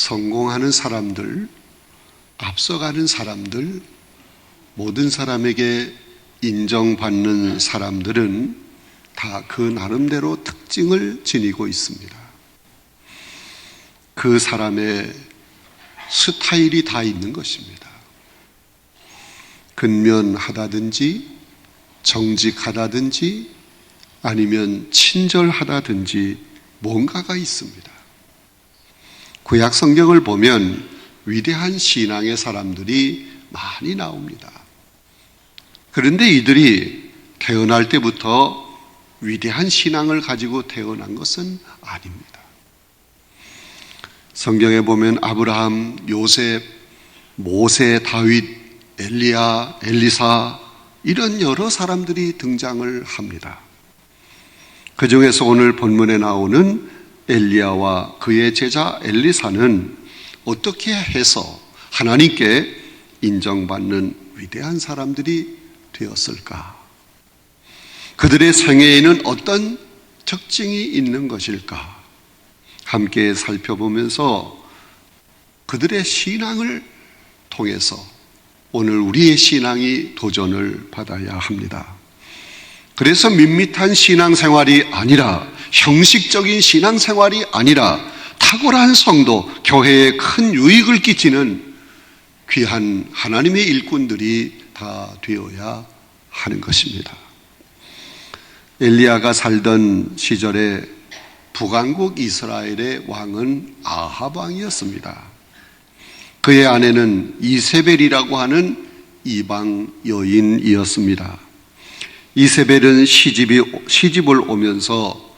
성공하는 사람들, 앞서가는 사람들, 모든 사람에게 인정받는 사람들은 다 그 나름대로 특징을 지니고 있습니다. 그 사람의 스타일이 다 있는 것입니다. 근면하다든지 정직하다든지 아니면 친절하다든지 뭔가가 있습니다. 구약 성경을 보면 위대한 신앙의 사람들이 많이 나옵니다. 그런데 이들이 태어날 때부터 위대한 신앙을 가지고 태어난 것은 아닙니다. 성경에 보면 아브라함, 요셉, 모세, 다윗, 엘리야, 엘리사 이런 여러 사람들이 등장을 합니다. 그 중에서 오늘 본문에 나오는 엘리야와 그의 제자 엘리사는 어떻게 해서 하나님께 인정받는 위대한 사람들이 되었을까? 그들의 생애에는 어떤 특징이 있는 것일까? 함께 살펴보면서 그들의 신앙을 통해서 오늘 우리의 신앙이 도전을 받아야 합니다. 그래서 밋밋한 신앙생활이 아니라 형식적인 신앙생활이 아니라 탁월한 성도, 교회에 큰 유익을 끼치는 귀한 하나님의 일꾼들이 다 되어야 하는 것입니다. 엘리야가 살던 시절에 북왕국 이스라엘의 왕은 아합 왕이었습니다. 그의 아내는 이세벨이라고 하는 이방 여인이었습니다. 이세벨은 시집을 오면서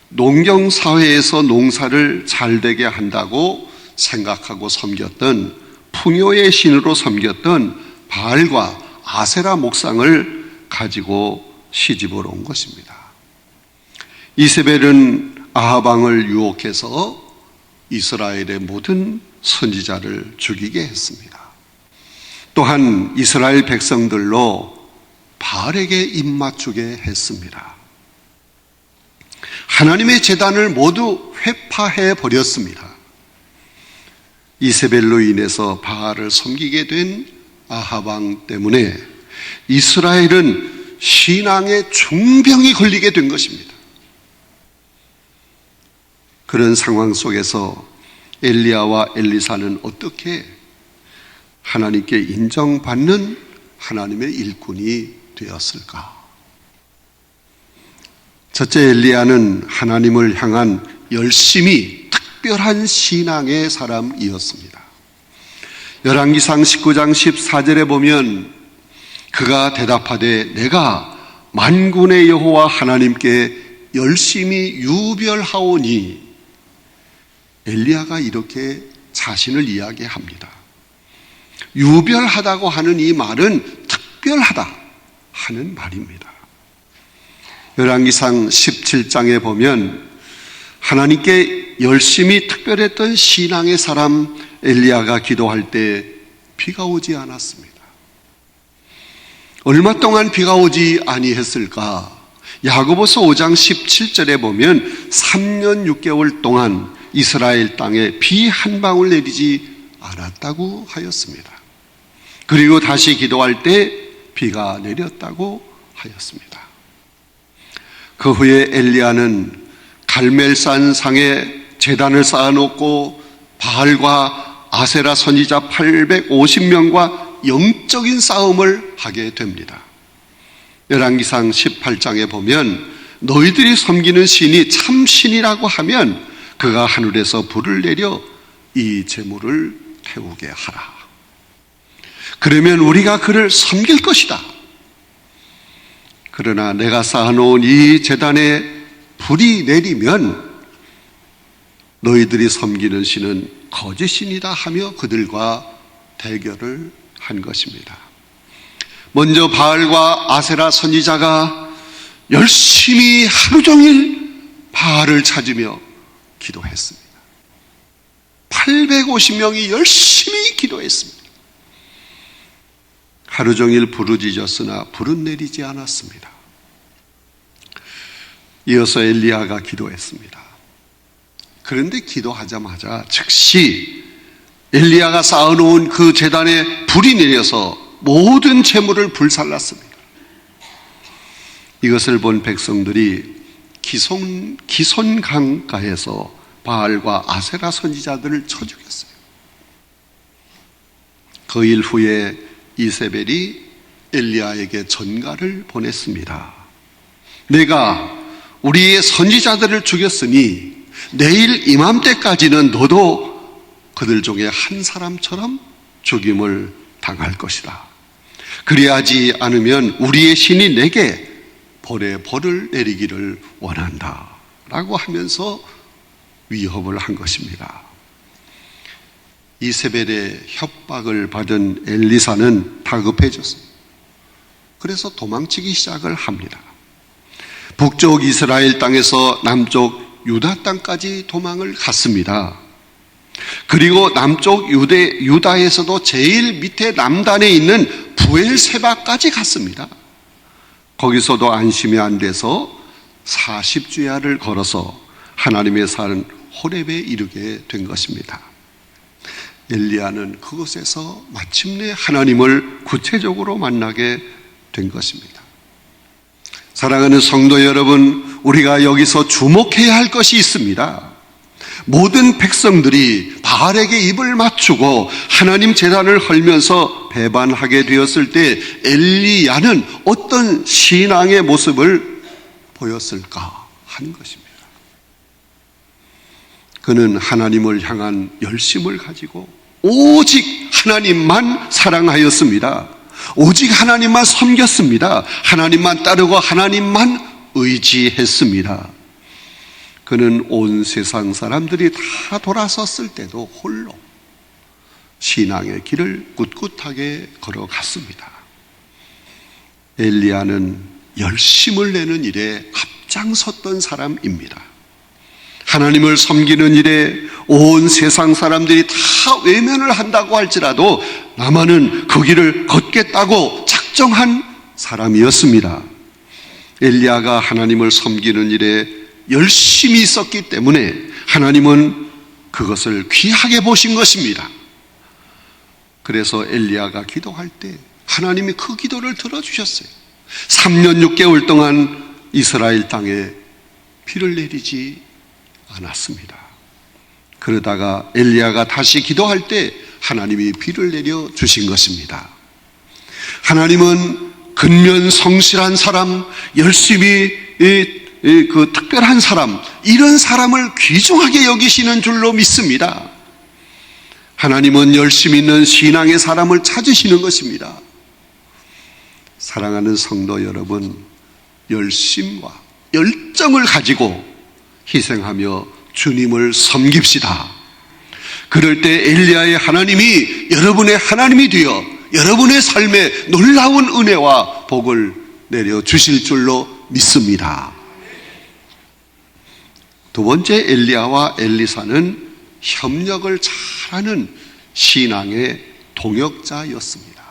농경사회에서 농사를 잘 되게 한다고 생각하고 섬겼던 풍요의 신으로 섬겼던 바알과 아세라 목상을 가지고 시집을 온 것입니다. 이세벨은 아합 왕을 유혹해서 이스라엘의 모든 선지자를 죽이게 했습니다. 또한 이스라엘 백성들로 바알에게 입맞추게 했습니다. 하나님의 제단을 모두 회파해 버렸습니다. 이세벨로 인해서 바알을 섬기게 된 아합 왕 때문에 이스라엘은 신앙의 중병이 걸리게 된 것입니다. 그런 상황 속에서 엘리야와 엘리사는 어떻게 하나님께 인정받는 하나님의 일꾼이 되었을까? 첫째, 엘리야는 하나님을 향한 열심히 특별한 신앙의 사람이었습니다. 열왕기상 19장 14절에 보면 그가 대답하되 내가 만군의 여호와 하나님께 열심히 유별하오니, 엘리야가 이렇게 자신을 이야기합니다. 유별하다고 하는 이 말은 특별하다 하는 말입니다. 열왕기상 17장에 보면 하나님께 열심히 특별했던 신앙의 사람 엘리야가 기도할 때 비가 오지 않았습니다. 얼마 동안 비가 오지 아니했을까? 야고보서 5장 17절에 보면 3년 6개월 동안 이스라엘 땅에 비 한 방울 내리지 않았다고 하였습니다. 그리고 다시 기도할 때 비가 내렸다고 하였습니다. 그 후에 엘리야는 갈멜산 상에 제단을 쌓아놓고 바알과 아세라 선지자 850명과 영적인 싸움을 하게 됩니다. 열왕기상 18장에 보면 너희들이 섬기는 신이 참신이라고 하면 그가 하늘에서 불을 내려 이 제물을 태우게 하라. 그러면 우리가 그를 섬길 것이다. 그러나 내가 쌓아놓은 이 제단에 불이 내리면 너희들이 섬기는 신은 거짓신이다 하며 그들과 대결을 한 것입니다. 먼저 바알과 아세라 선지자가 열심히 하루 종일 바알을 찾으며 기도했습니다. 850명이 열심히 기도했습니다. 하루 종일 부르짖었으나 불은 내리지 않았습니다. 이어서 엘리야가 기도했습니다. 그런데 기도하자마자 즉시 엘리야가 쌓아놓은 그 제단에 불이 내려서 모든 재물을 불살랐습니다. 이것을 본 백성들이 기손 강가에서 바알과 아세라 선지자들을 쳐 죽였어요. 그 일 후에 이세벨이 엘리야에게 전가를 보냈습니다. 내가 우리의 선지자들을 죽였으니 내일 이맘때까지는 너도 그들 중에 한 사람처럼 죽임을 당할 것이다. 그리하지 않으면 우리의 신이 내게 벌의 벌을 내리기를 원한다 라고 하면서 위협을 한 것입니다. 이세벨의 협박을 받은 엘리사는 다급해졌어요. 그래서 도망치기 시작을 합니다. 북쪽 이스라엘 땅에서 남쪽 유다 땅까지 도망을 갔습니다. 그리고 남쪽 유다에서도 제일 밑에 남단에 있는 부엘세바까지 갔습니다. 거기서도 안심이 안 돼서 40주야를 걸어서 하나님의 산 호렙에 이르게 된 것입니다. 엘리야는 그곳에서 마침내 하나님을 구체적으로 만나게 된 것입니다. 사랑하는 성도 여러분, 우리가 여기서 주목해야 할 것이 있습니다. 모든 백성들이 바알에게 입을 맞추고 하나님 제단을 헐면서 배반하게 되었을 때 엘리야는 어떤 신앙의 모습을 보였을까 하는 것입니다. 그는 하나님을 향한 열심을 가지고 오직 하나님만 사랑하였습니다. 오직 하나님만 섬겼습니다. 하나님만 따르고 하나님만 의지했습니다. 그는 온 세상 사람들이 다 돌아섰을 때도 홀로 신앙의 길을 꿋꿋하게 걸어갔습니다. 엘리야는 열심을 내는 일에 앞장섰던 사람입니다. 하나님을 섬기는 일에 온 세상 사람들이 다 외면을 한다고 할지라도 나만은 그 길을 걷겠다고 작정한 사람이었습니다. 엘리야가 하나님을 섬기는 일에 열심히 있었기 때문에 하나님은 그것을 귀하게 보신 것입니다. 그래서 엘리야가 기도할 때 하나님이 그 기도를 들어주셨어요. 3년 6개월 동안 이스라엘 땅에 비를 내리지 않았습니다. 그러다가 엘리야가 다시 기도할 때 하나님이 비를 내려 주신 것입니다. 하나님은 근면 성실한 사람, 열심히 그 특별한 사람, 이런 사람을 귀중하게 여기시는 줄로 믿습니다. 하나님은 열심 있는 신앙의 사람을 찾으시는 것입니다. 사랑하는 성도 여러분, 열심과 열정을 가지고 희생하며 주님을 섬깁시다. 그럴 때 엘리야의 하나님이 여러분의 하나님이 되어 여러분의 삶에 놀라운 은혜와 복을 내려주실 줄로 믿습니다. 두 번째, 엘리야와 엘리사는 협력을 잘하는 신앙의 동역자였습니다.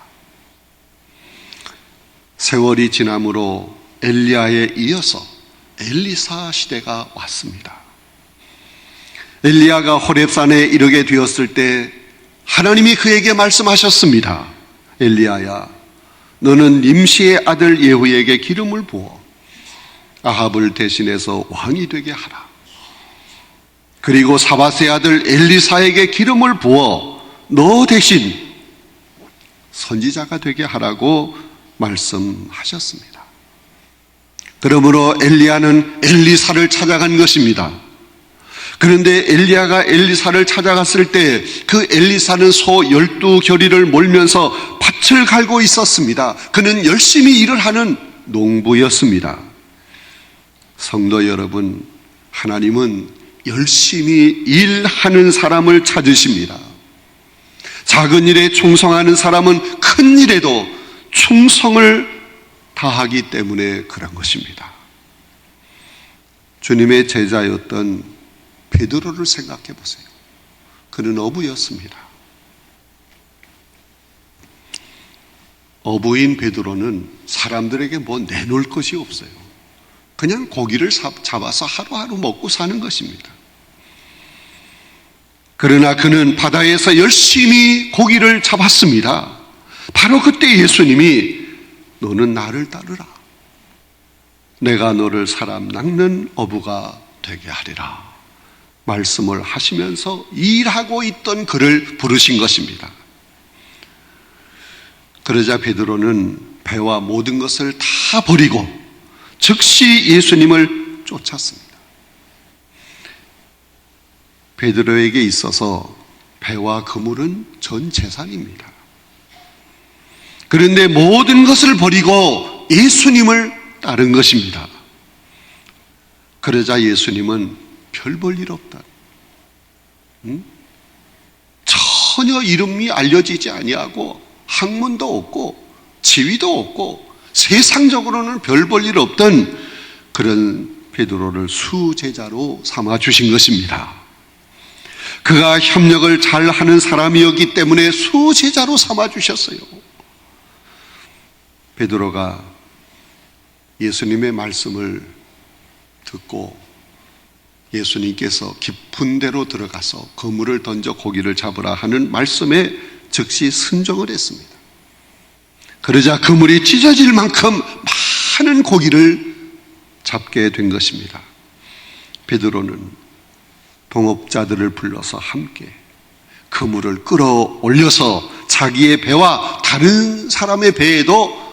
세월이 지남으로 엘리야에 이어서 엘리사 시대가 왔습니다. 엘리야가 호렙산에 이르게 되었을 때 하나님이 그에게 말씀하셨습니다. 엘리야야, 너는 nim시의 아들 예후에게 기름을 부어 아합을 대신해서 왕이 되게 하라. 그리고 사밧의 아들 엘리사에게 기름을 부어 너 대신 선지자가 되게 하라고 말씀하셨습니다. 그러므로 엘리야는 엘리사를 찾아간 것입니다. 그런데 엘리야가 엘리사를 찾아갔을 때 그 엘리사는 소 12겨리를 몰면서 밭을 갈고 있었습니다. 그는 열심히 일을 하는 농부였습니다. 성도 여러분, 하나님은 열심히 일하는 사람을 찾으십니다. 작은 일에 충성하는 사람은 큰 일에도 충성을 다하기 때문에 그런 것입니다. 주님의 제자였던 베드로를 생각해 보세요. 그는 어부였습니다. 어부인 베드로는 사람들에게 뭐 내놓을 것이 없어요. 그냥 고기를 잡아서 하루하루 먹고 사는 것입니다. 그러나 그는 바다에서 열심히 고기를 잡았습니다. 바로 그때 예수님이 너는 나를 따르라. 내가 너를 사람 낚는 어부가 되게 하리라. 말씀을 하시면서 일하고 있던 그를 부르신 것입니다. 그러자 베드로는 배와 모든 것을 다 버리고 즉시 예수님을 쫓았습니다. 베드로에게 있어서 배와 그물은 전 재산입니다. 그런데 모든 것을 버리고 예수님을 따른 것입니다. 그러자 예수님은 별 볼 일 없다. 전혀 이름이 알려지지 아니하고 학문도 없고 지위도 없고 세상적으로는 별 볼 일 없던 그런 베드로를 수제자로 삼아 주신 것입니다. 그가 협력을 잘하는 사람이었기 때문에 수제자로 삼아 주셨어요. 베드로가 예수님의 말씀을 듣고 예수님께서 깊은 데로 들어가서 그물을 던져 고기를 잡으라 하는 말씀에 즉시 순종을 했습니다. 그러자 그물이 찢어질 만큼 많은 고기를 잡게 된 것입니다. 베드로는 동업자들을 불러서 함께 그물을 끌어올려서 자기의 배와 다른 사람의 배에도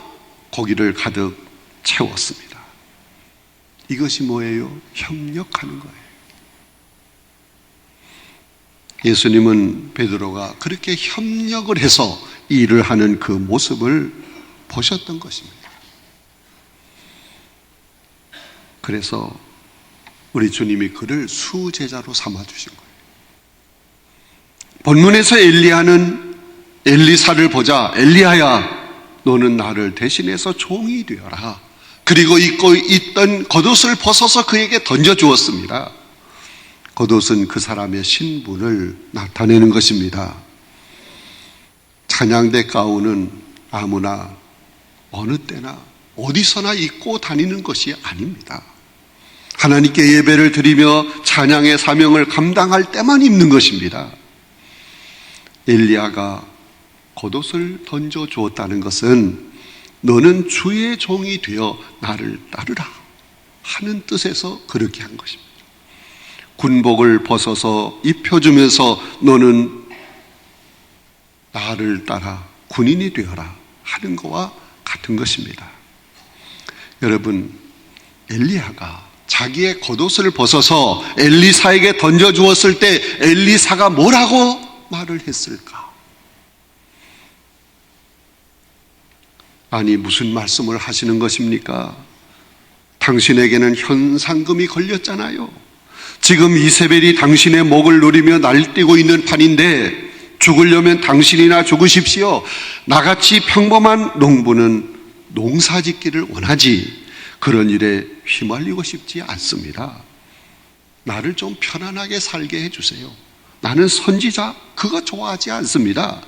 고기를 가득 채웠습니다. 이것이 뭐예요? 협력하는 거예요. 예수님은 베드로가 그렇게 협력을 해서 일을 하는 그 모습을 보셨던 것입니다. 그래서 우리 주님이 그를 수제자로 삼아주신 거예요. 본문에서 엘리야는 엘리사를 보자 엘리야야 너는 나를 대신해서 종이 되어라. 그리고 입고 있던 겉옷을 벗어서 그에게 던져주었습니다. 겉옷은 그 사람의 신분을 나타내는 것입니다. 찬양대 가운은 아무나 어느 때나 어디서나 입고 다니는 것이 아닙니다. 하나님께 예배를 드리며 찬양의 사명을 감당할 때만 입는 것입니다. 엘리야가 겉옷을 던져주었다는 것은 너는 주의 종이 되어 나를 따르라 하는 뜻에서 그렇게 한 것입니다. 군복을 벗어서 입혀주면서 너는 나를 따라 군인이 되어라 하는 것과 같은 것입니다. 여러분, 엘리야가 자기의 겉옷을 벗어서 엘리사에게 던져주었을 때 엘리사가 뭐라고 말을 했을까? 아니, 무슨 말씀을 하시는 것입니까? 당신에게는 현상금이 걸렸잖아요. 지금 이세벨이 당신의 목을 누리며 날뛰고 있는 판인데 죽으려면 당신이나 죽으십시오. 나같이 평범한 농부는 농사 짓기를 원하지 그런 일에 휘말리고 싶지 않습니다. 나를 좀 편안하게 살게 해주세요. 나는 선지자 그거 좋아하지 않습니다.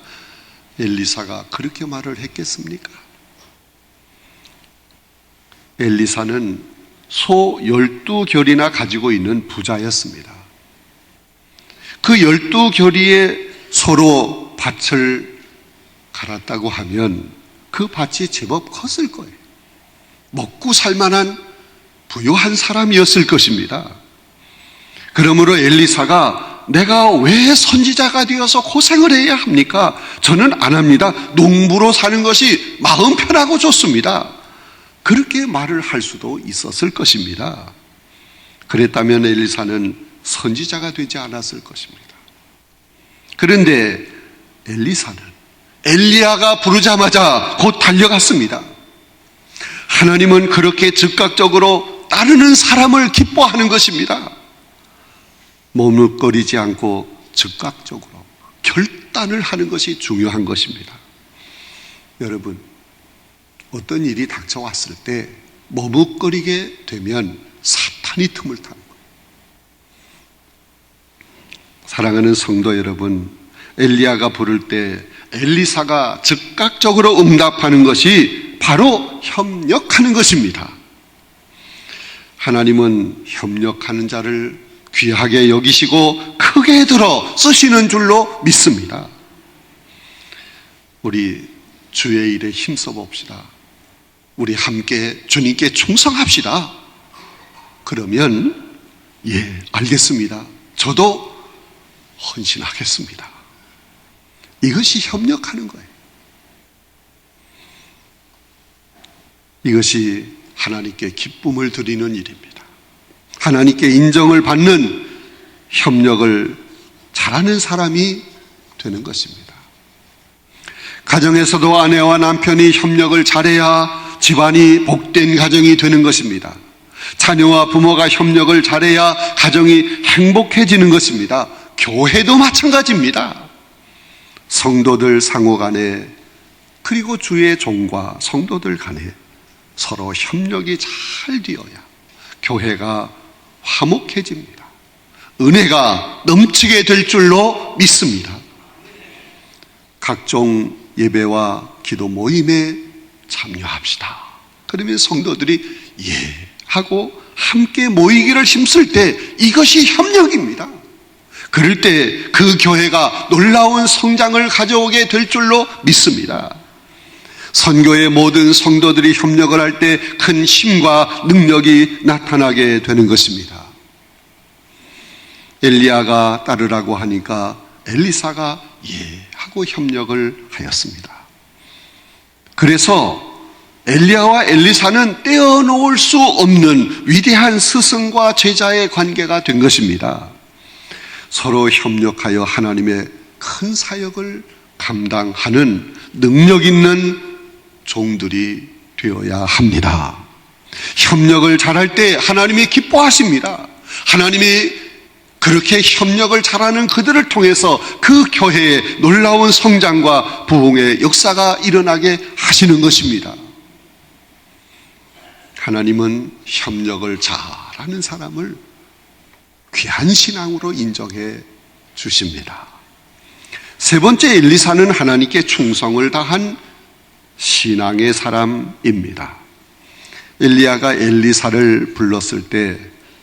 엘리사가 그렇게 말을 했겠습니까? 엘리사는 소 12결이나 가지고 있는 부자였습니다. 그 12결이에 서로 밭을 갈았다고 하면 그 밭이 제법 컸을 거예요. 먹고 살만한 부유한 사람이었을 것입니다. 그러므로 엘리사가 내가 왜 선지자가 되어서 고생을 해야 합니까? 저는 안 합니다. 농부로 사는 것이 마음 편하고 좋습니다. 그렇게 말을 할 수도 있었을 것입니다. 그랬다면 엘리사는 선지자가 되지 않았을 것입니다. 그런데 엘리사는 엘리야가 부르자마자 곧 달려갔습니다. 하나님은 그렇게 즉각적으로 따르는 사람을 기뻐하는 것입니다. 머뭇거리지 않고 즉각적으로 결단을 하는 것이 중요한 것입니다. 여러분, 어떤 일이 닥쳐왔을 때 머뭇거리게 되면 사탄이 틈을 타는 거예요. 사랑하는 성도 여러분, 엘리야가 부를 때 엘리사가 즉각적으로 응답하는 것이 바로 협력하는 것입니다. 하나님은 협력하는 자를 귀하게 여기시고 크게 들어 쓰시는 줄로 믿습니다. 우리 주의 일에 힘써 봅시다. 우리 함께 주님께 충성합시다. 그러면 알겠습니다. 저도 헌신하겠습니다. 이것이 협력하는 거예요. 이것이 하나님께 기쁨을 드리는 일입니다. 하나님께 인정을 받는 협력을 잘하는 사람이 되는 것입니다. 가정에서도 아내와 남편이 협력을 잘해야 집안이 복된 가정이 되는 것입니다. 자녀와 부모가 협력을 잘해야 가정이 행복해지는 것입니다. 교회도 마찬가지입니다. 성도들 상호 간에 그리고 주의 종과 성도들 간에 서로 협력이 잘 되어야 교회가 화목해집니다. 은혜가 넘치게 될 줄로 믿습니다. 각종 예배와 기도 모임에 참여합시다. 그러면 성도들이 하고 함께 모이기를 힘쓸 때 이것이 협력입니다. 그럴 때 그 교회가 놀라운 성장을 가져오게 될 줄로 믿습니다. 선교의 모든 성도들이 협력을 할 때 큰 힘과 능력이 나타나게 되는 것입니다. 엘리야가 따르라고 하니까 엘리사가 하고 협력을 하였습니다. 그래서 엘리야와 엘리사는 떼어놓을 수 없는 위대한 스승과 제자의 관계가 된 것입니다. 서로 협력하여 하나님의 큰 사역을 감당하는 능력 있는 종들이 되어야 합니다. 협력을 잘할 때 하나님이 기뻐하십니다. 하나님이 그렇게 협력을 잘하는 그들을 통해서 그 교회에 놀라운 성장과 부흥의 역사가 일어나게 하시는 것입니다. 하나님은 협력을 잘하는 사람을 귀한 신앙으로 인정해 주십니다. 세 번째, 엘리사는 하나님께 충성을 다한 신앙의 사람입니다. 엘리야가 엘리사를 불렀을 때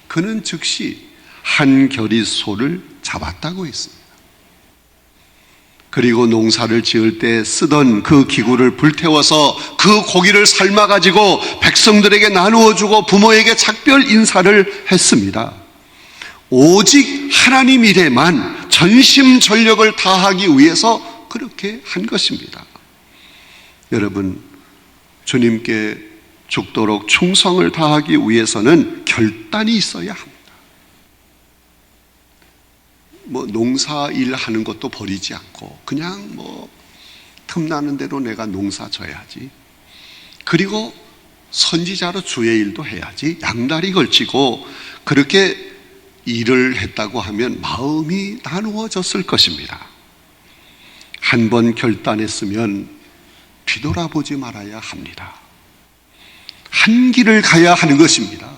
그는 즉시 한 겨리 소를 잡았다고 했습니다. 그리고 농사를 지을 때 쓰던 그 기구를 불태워서 그 고기를 삶아가지고 백성들에게 나누어주고 부모에게 작별 인사를 했습니다. 오직 하나님 일에만 전심전력을 다하기 위해서 그렇게 한 것입니다. 여러분, 주님께 죽도록 충성을 다하기 위해서는 결단이 있어야 합니다. 농사 일하는 것도 버리지 않고 그냥 틈나는 대로 내가 농사 져야지. 그리고 선지자로 주의 일도 해야지. 양다리 걸치고 그렇게 일을 했다고 하면 마음이 나누어졌을 것입니다. 한 번 결단했으면 뒤돌아보지 말아야 합니다. 한 길을 가야 하는 것입니다.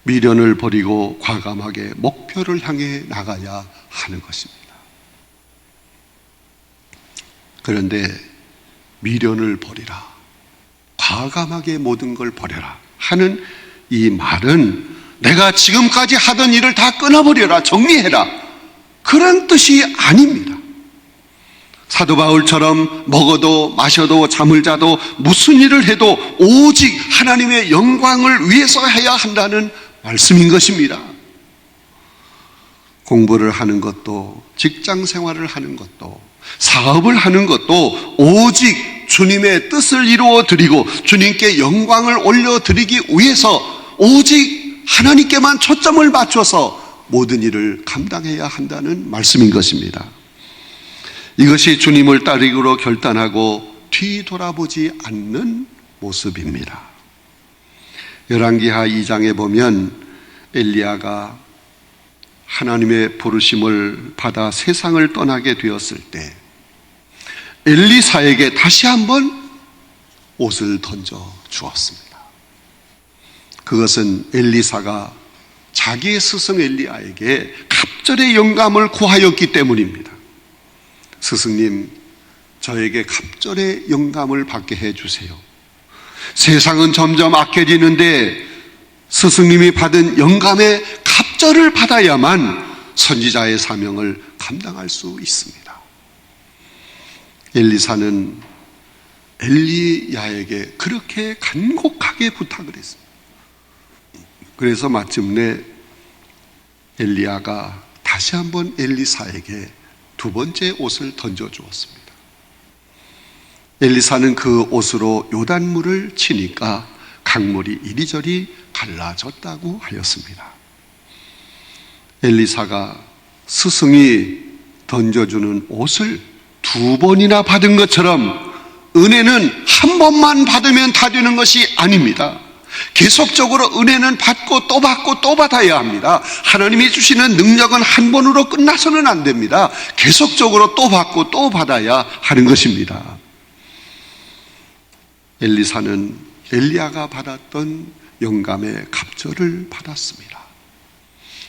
미련을 버리고 과감하게 목표를 향해 나가야 하는 것입니다. 그런데 미련을 버리라, 과감하게 모든 걸 버려라 하는 이 말은 내가 지금까지 하던 일을 다 끊어버려라, 정리해라, 그런 뜻이 아닙니다. 사도 바울처럼 먹어도 마셔도 잠을 자도 무슨 일을 해도 오직 하나님의 영광을 위해서 해야 한다는 말씀인 것입니다. 공부를 하는 것도 직장 생활을 하는 것도 사업을 하는 것도 오직 주님의 뜻을 이루어 드리고 주님께 영광을 올려 드리기 위해서 오직 하나님께만 초점을 맞춰서 모든 일을 감당해야 한다는 말씀인 것입니다. 이것이 주님을 따르기로 결단하고 뒤돌아보지 않는 모습입니다. 열왕기하 2장에 보면 엘리야가 하나님의 부르심을 받아 세상을 떠나게 되었을 때 엘리사에게 다시 한번 옷을 던져 주었습니다. 그것은 엘리사가 자기의 스승 엘리야에게 갑절의 영감을 구하였기 때문입니다. 스승님, 저에게 갑절의 영감을 받게 해주세요. 세상은 점점 악해지는데 스승님이 받은 영감의 갑절을 받아야만 선지자의 사명을 감당할 수 있습니다. 엘리사는 엘리야에게 그렇게 간곡하게 부탁을 했습니다. 그래서 마침내 엘리야가 다시 한번 엘리사에게 두 번째 옷을 던져주었습니다. 엘리사는 그 옷으로 요단물을 치니까 강물이 이리저리 갈라졌다고 하였습니다. 엘리사가 스승이 던져주는 옷을 두 번이나 받은 것처럼 은혜는 한 번만 받으면 다 되는 것이 아닙니다. 계속적으로 은혜는 받고 또 받고 또 받아야 합니다. 하나님이 주시는 능력은 한 번으로 끝나서는 안 됩니다. 계속적으로 또 받고 또 받아야 하는 것입니다. 엘리사는 엘리야가 받았던 영감의 갑절을 받았습니다.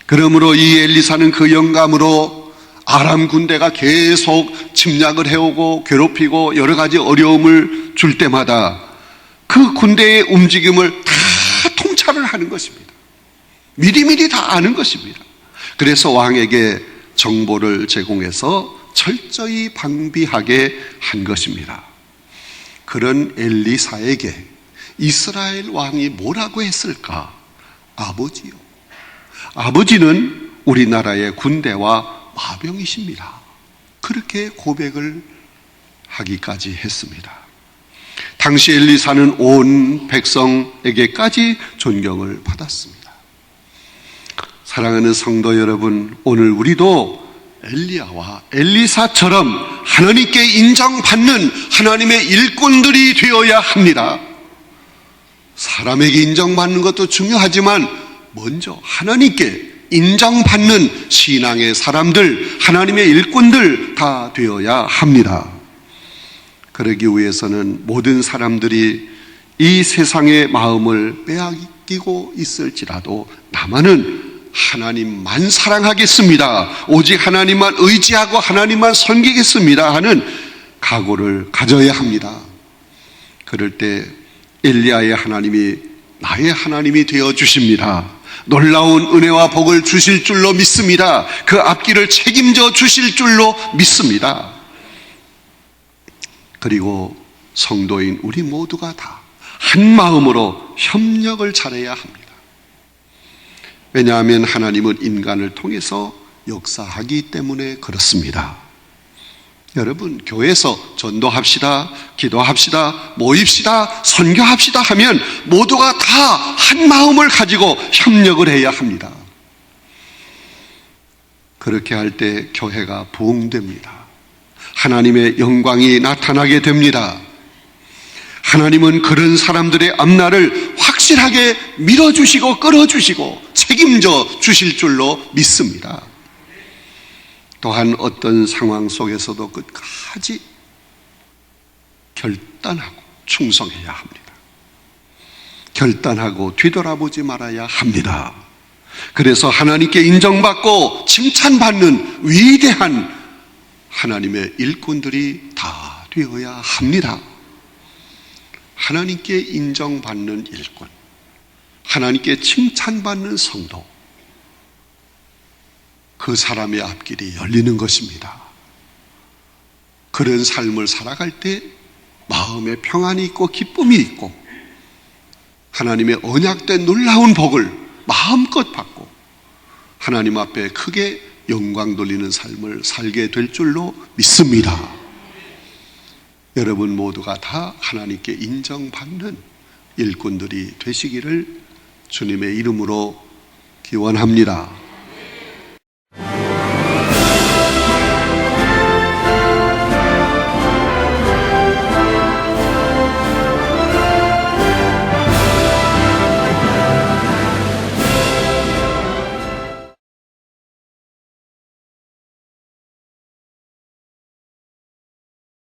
그러므로 이 엘리사는 그 영감으로 아람 군대가 계속 침략을 해오고 괴롭히고 여러 가지 어려움을 줄 때마다 그 군대의 움직임을 다 통찰을 하는 것입니다. 미리미리 다 아는 것입니다. 그래서 왕에게 정보를 제공해서 철저히 방비하게 한 것입니다. 그런 엘리사에게 이스라엘 왕이 뭐라고 했을까? 아버지요. 아버지는 우리나라의 군대와 마병이십니다. 그렇게 고백을 하기까지 했습니다. 당시 엘리사는 온 백성에게까지 존경을 받았습니다. 사랑하는 성도 여러분, 오늘 우리도 엘리야와 엘리사처럼 하나님께 인정받는 하나님의 일꾼들이 되어야 합니다. 사람에게 인정받는 것도 중요하지만 먼저 하나님께 인정받는 신앙의 사람들, 하나님의 일꾼들 다 되어야 합니다. 그러기 위해서는 모든 사람들이 이 세상의 마음을 빼앗기고 있을지라도 나만은 하나님만 사랑하겠습니다. 오직 하나님만 의지하고 하나님만 섬기겠습니다 하는 각오를 가져야 합니다. 그럴 때 엘리야의 하나님이 나의 하나님이 되어 주십니다. 놀라운 은혜와 복을 주실 줄로 믿습니다. 그 앞길을 책임져 주실 줄로 믿습니다. 그리고 성도인 우리 모두가 다 한 마음으로 협력을 잘해야 합니다. 왜냐하면 하나님은 인간을 통해서 역사하기 때문에 그렇습니다. 여러분, 교회에서 전도합시다, 기도합시다, 모입시다, 선교합시다 하면 모두가 다 한 마음을 가지고 협력을 해야 합니다. 그렇게 할 때 교회가 부흥됩니다. 하나님의 영광이 나타나게 됩니다. 하나님은 그런 사람들의 앞날을 확실하게 밀어주시고 끌어주시고 책임져 주실 줄로 믿습니다. 또한 어떤 상황 속에서도 끝까지 결단하고 충성해야 합니다. 결단하고 뒤돌아보지 말아야 합니다. 그래서 하나님께 인정받고 칭찬받는 위대한 하나님의 일꾼들이 다 되어야 합니다. 하나님께 인정받는 일꾼, 하나님께 칭찬받는 성도, 그 사람의 앞길이 열리는 것입니다. 그런 삶을 살아갈 때 마음에 평안이 있고 기쁨이 있고 하나님의 언약된 놀라운 복을 마음껏 받고 하나님 앞에 크게 영광 돌리는 삶을 살게 될 줄로 믿습니다. 여러분 모두가 다 하나님께 인정받는 일꾼들이 되시기를 주님의 이름으로 기원합니다.